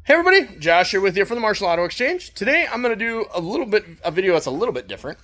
Hey everybody, Josh here with you from the Marshall Auto Exchange. Today I'm going to do a video that's a little bit different.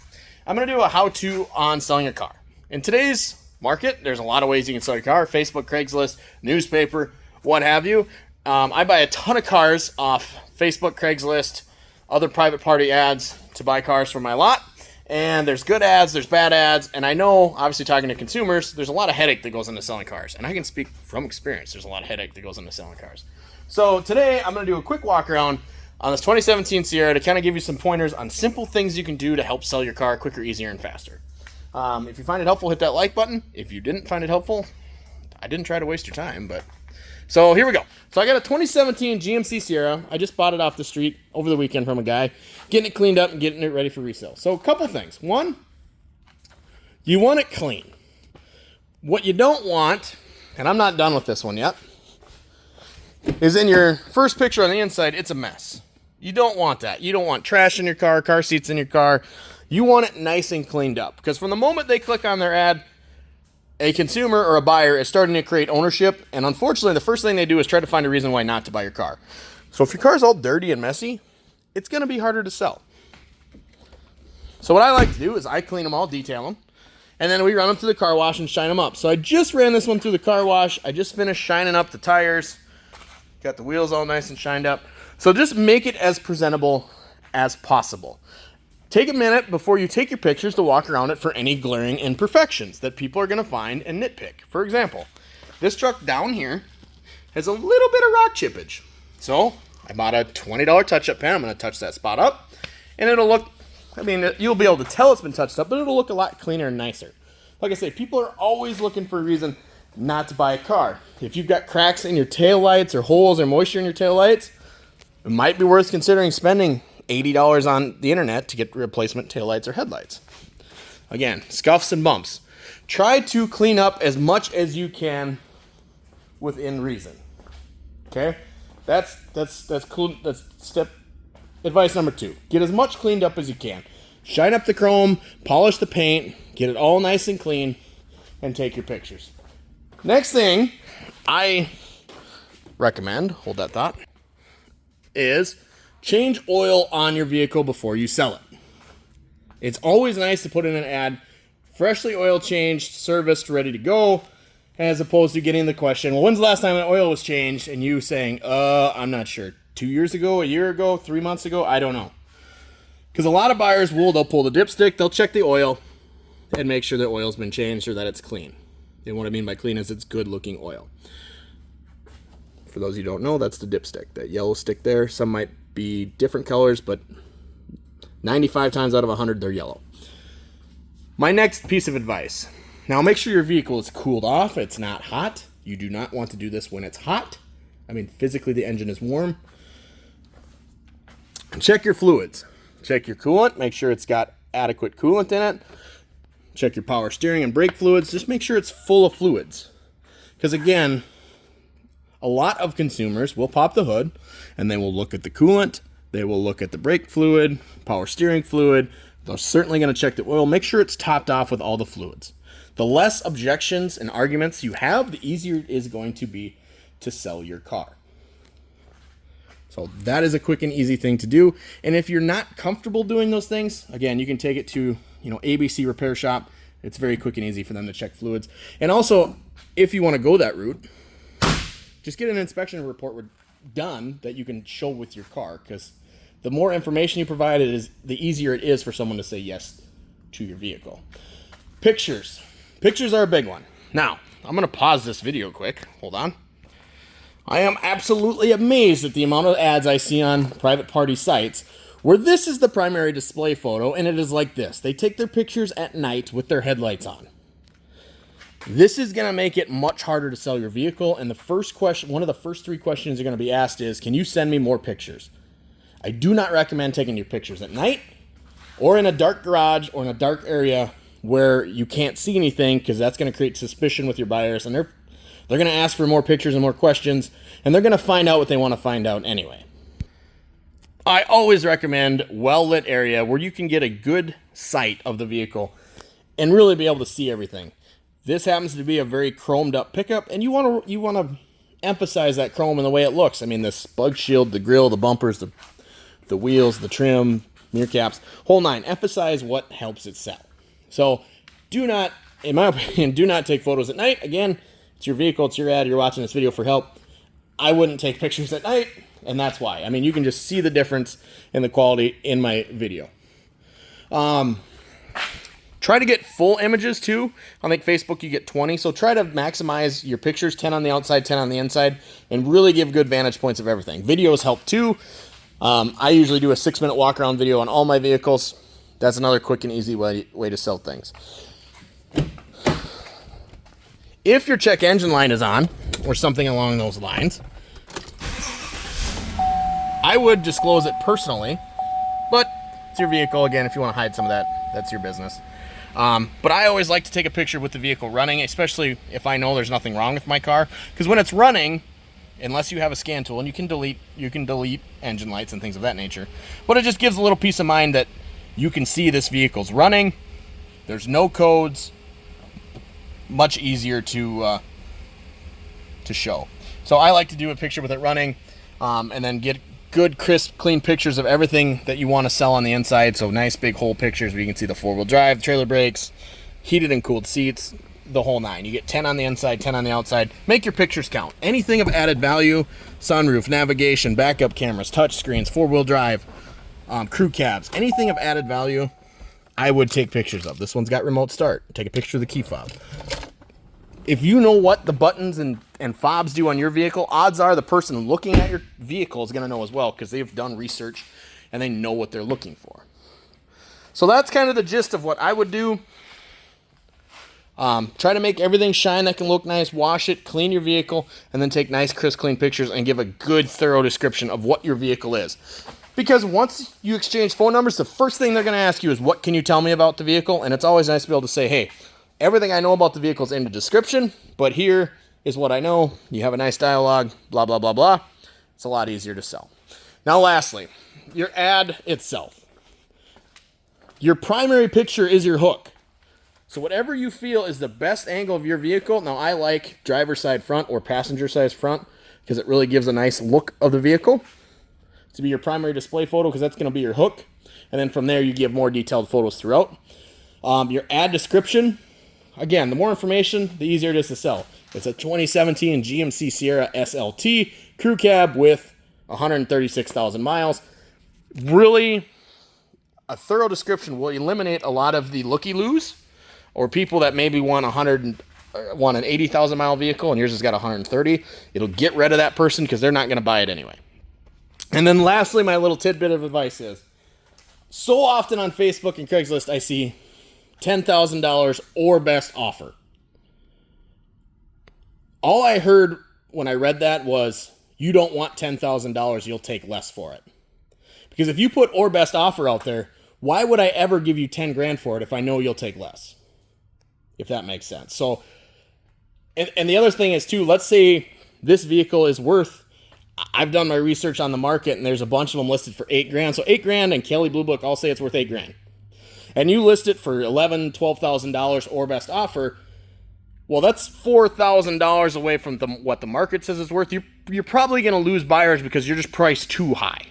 I'm going to do a how-to on selling a car. In today's market, there's a lot of ways you can sell your car: Facebook, Craigslist, newspaper, what have you. I buy a ton of cars off Facebook, Craigslist, other private party ads to buy cars for my lot. And there's good ads, there's bad ads, and I know, obviously talking to consumers, there's a lot of headache that goes into selling cars. And I can speak from experience, there's a lot of headache that goes into selling cars. So today I'm going to do a quick walk around on this 2017 Sierra to kind of give you some pointers on simple things you can do to help sell your car quicker, easier, and faster. If you find it helpful, hit that like button. If you didn't find it helpful, I didn't try to waste your time, but... So here we go. So I got a 2017 GMC Sierra. I just bought it off the street over the weekend from a guy, getting it cleaned up and getting it ready for resale. So a couple things. One, you want it clean. What you don't want, and I'm not done with this one yet, is in your first picture on the inside, it's a mess. You don't want that. You don't want trash in your car seats in your car. You want it nice and cleaned up, because from the moment they click on their ad, a consumer or a buyer is starting to create ownership, and unfortunately the first thing they do is try to find a reason why not to buy your car. So if your car's all dirty and messy, it's going to be harder to sell. So what I like to do is I clean them all, detail them, and then we run them through the car wash and shine them up. So I just ran this one through the car wash. I just finished shining up the tires. Got the wheels all nice and shined up. So just make it as presentable as possible. Take a minute before you take your pictures to walk around it for any glaring imperfections that people are going to find and nitpick. For example, this truck down here has a little bit of rock chippage. So I bought a $20 touch-up pen. I'm going to touch that spot up, and it'll look, I mean, you'll be able to tell it's been touched up, but it'll look a lot cleaner and nicer. Like I say, people are always looking for a reason not to buy a car. If you've got cracks in your taillights or holes or moisture in your taillights, it might be worth considering spending $80 on the internet to get replacement taillights or headlights. Again, scuffs and bumps. Try to clean up as much as you can within reason. Okay? That's step advice number 2. Get as much cleaned up as you can. Shine up the chrome, polish the paint, get it all nice and clean, and take your pictures. Next thing I recommend, hold that thought, is change oil on your vehicle before you sell it. It's always nice to put in an ad, freshly oil changed, serviced, ready to go, as opposed to getting the question, well, when's the last time an oil was changed? And you saying, I'm not sure. 2 years ago, a year ago, 3 months ago, I don't know. Because a lot of buyers they'll pull the dipstick, they'll check the oil, and make sure the oil's been changed or that it's clean. And what I mean by clean is it's good looking oil. For those who don't know, that's the dipstick, that yellow stick there. Some might be different colors, but 95 times out of 100 they're yellow. My next piece of advice. Now make sure your vehicle is cooled off. It's not hot. You do not want to do this when it's hot. I mean, physically the engine is warm. Check your fluids. Check your coolant. Make sure it's got adequate coolant in it. Check your power steering and brake fluids. Just make sure it's full of fluids. Because again, a lot of consumers will pop the hood and they will look at the coolant, they will look at the brake fluid, power steering fluid. They're certainly going to check the oil. Make sure it's topped off with all the fluids. The less objections and arguments you have, the easier it is going to be to sell your car. So that is a quick and easy thing to do. And if you're not comfortable doing those things, again, you can take it to, ABC Repair Shop. It's very quick and easy for them to check fluids. And also, if you want to go that route, just get an inspection report done that you can show with your car, because the more information you provide, the easier it is for someone to say yes to your vehicle. Pictures. Pictures are a big one. Now, I'm going to pause this video quick. Hold on. I am absolutely amazed at the amount of ads I see on private party sites where this is the primary display photo, and it is like this. They take their pictures at night with their headlights on. This is going to make it much harder to sell your vehicle, and one of the first 3 questions you're going to be asked is, can you send me more pictures? I do not recommend taking your pictures at night or in a dark garage or in a dark area where you can't see anything, because that's going to create suspicion with your buyers, and they're going to ask for more pictures and more questions, and they're going to find out what they want to find out anyway. I always recommend well-lit area where you can get a good sight of the vehicle and really be able to see everything. This happens to be a very chromed up pickup, and you want to emphasize that chrome and the way it looks. I mean, this bug shield, the grill, the bumpers, the wheels, the trim, mirror caps, whole nine. Emphasize what helps it sell. So do not, in my opinion, do not take photos at night. Again, it's your vehicle, it's your ad, you're watching this video for help. I wouldn't take pictures at night, and that's why. I mean, you can just see the difference in the quality in my video. Try to get full images too. On like Facebook, you get 20. So try to maximize your pictures, 10 on the outside, 10 on the inside, and really give good vantage points of everything. Videos help too. I usually do a 6-minute walk around video on all my vehicles. That's another quick and easy way to sell things. If your check engine light is on, or something along those lines, I would disclose it personally, but it's your vehicle. Again, if you want to hide some of that, that's your business. But I always like to take a picture with the vehicle running, especially if I know there's nothing wrong with my car. Because when it's running, unless you have a scan tool, and you can delete engine lights and things of that nature, but it just gives a little peace of mind that you can see this vehicle's running. There's no codes. Much easier to show. So I like to do a picture with it running, and then get good, crisp, clean pictures of everything that you want to sell on the inside. So nice big whole pictures where you can see the 4-wheel drive, trailer brakes, heated and cooled seats, the whole nine. You get 10 on the inside, 10 on the outside. Make your pictures count. Anything of added value, sunroof, navigation, backup cameras, touch screens, 4-wheel drive, crew cabs, anything of added value, I would take pictures of. This one's got remote start. Take a picture of the key fob. If you know what the buttons and fobs do on your vehicle, odds are the person looking at your vehicle is going to know as well, because they've done research and they know what they're looking for. So that's kind of the gist of what I would do. Try to make everything shine that can look nice, wash it, clean your vehicle, and then take nice, crisp, clean pictures and give a good, thorough description of what your vehicle is. Because once you exchange phone numbers, the first thing they're going to ask you is, what can you tell me about the vehicle? And it's always nice to be able to say, hey, everything I know about the vehicle is in the description, but here is what I know. You have a nice dialogue, blah, blah, blah, blah. It's a lot easier to sell. Now, lastly, your ad itself. Your primary picture is your hook. So whatever you feel is the best angle of your vehicle. Now, I like driver's side front or passenger side front because it really gives a nice look of the vehicle to be your primary display photo, because that's going to be your hook. And then from there, you give more detailed photos throughout. Your ad description. Again, the more information, the easier it is to sell. It's a 2017 GMC Sierra SLT crew cab with 136,000 miles. Really, a thorough description will eliminate a lot of the looky-loos, or people that maybe want an 80,000 mile vehicle and yours has got 130. It'll get rid of that person because they're not going to buy it anyway. And then lastly, my little tidbit of advice is, so often on Facebook and Craigslist, I see $10,000 or best offer. All I heard when I read that was, you don't want $10,000, you'll take less for it. Because if you put or best offer out there, why would I ever give you 10 grand for it if I know you'll take less? If that makes sense. So, and the other thing is too, let's say this vehicle is worth, I've done my research on the market and there's a bunch of them listed for 8 grand. So 8 grand and Kelley Blue Book all say it's worth 8 grand. And you list it for $11,000, $12,000 or best offer. Well, that's $4,000 away from what the market says it's worth. You're probably going to lose buyers because you're just priced too high.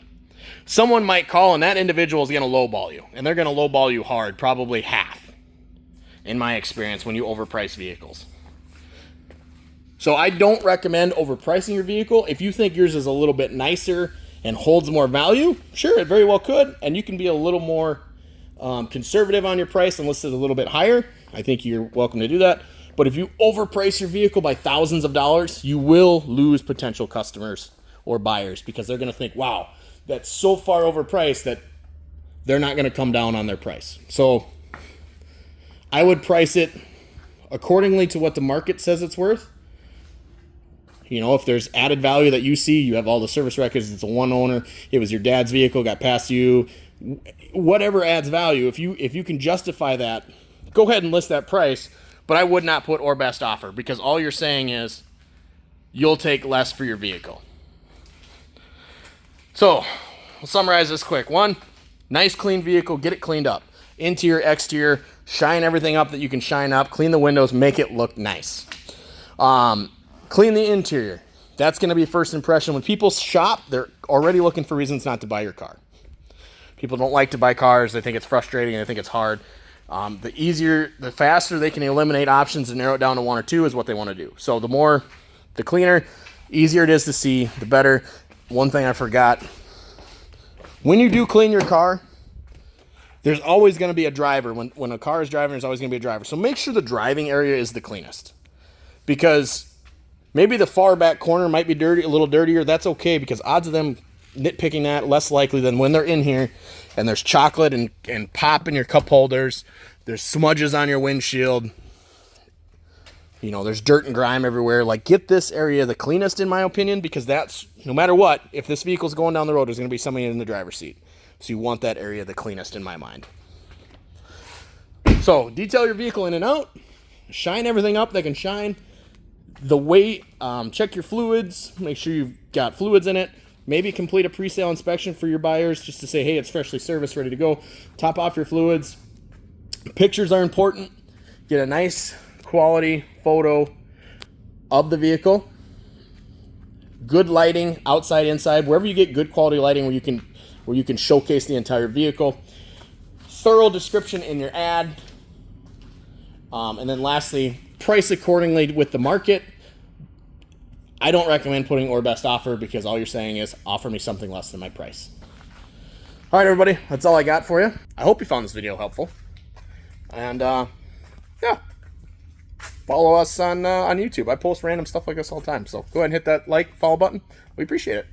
Someone might call and that individual is going to lowball you. And they're going to lowball you hard, probably half, in my experience, when you overprice vehicles. So I don't recommend overpricing your vehicle. If you think yours is a little bit nicer and holds more value, sure, it very well could. And you can be a little more conservative on your price and list it a little bit higher. I think you're welcome to do that. But if you overprice your vehicle by thousands of dollars, you will lose potential customers or buyers because they're going to think, wow, that's so far overpriced that they're not going to come down on their price. So I would price it accordingly to what the market says it's worth. You know, if there's added value that you see, you have all the service records, it's a one owner, it was your dad's vehicle, got past you, whatever adds value, if you can justify that, go ahead and list that price. But I would not put or best offer, because all you're saying is you'll take less for your vehicle. So we'll summarize this quick. 1, nice clean vehicle, get it cleaned up. Interior, exterior, shine everything up that you can shine up, clean the windows, make it look nice. Clean the interior. That's going to be first impression. When people shop, they're already looking for reasons not to buy your car. People don't like to buy cars. They think it's frustrating. They think it's hard. The faster they can eliminate options and narrow it down to one or two is what they want to do. So the cleaner, easier it is to see, the better. One thing I forgot, when you do clean your car, there's always going to be a driver. When a car is driving, there's always going to be a driver. So make sure the driving area is the cleanest. Because maybe the far back corner might be dirty, a little dirtier. That's okay, because odds of them nitpicking that less likely than when they're in here and there's chocolate and pop in your cup holders. There's smudges on your windshield. There's dirt and grime everywhere. Like, get this area the cleanest, in my opinion, because that's, no matter what, if this vehicle's going down the road, there's going to be somebody in the driver's seat. So you want that area the cleanest, in my mind. So detail your vehicle in and out. Shine everything up that can shine. The weight, check your fluids. Make sure you've got fluids in it. Maybe complete a pre-sale inspection for your buyers just to say, hey, it's freshly serviced, ready to go. Top off your fluids. Pictures are important. Get a nice quality photo of the vehicle. Good lighting, outside, inside, wherever you get good quality lighting where you can showcase the entire vehicle. Thorough description in your ad. And then lastly, price accordingly with the market. I don't recommend putting or best offer, because all you're saying is offer me something less than my price. All right, everybody, that's all I got for you. I hope you found this video helpful. And yeah, follow us on YouTube. I post random stuff like this all the time. So go ahead and hit that like, follow button. We appreciate it.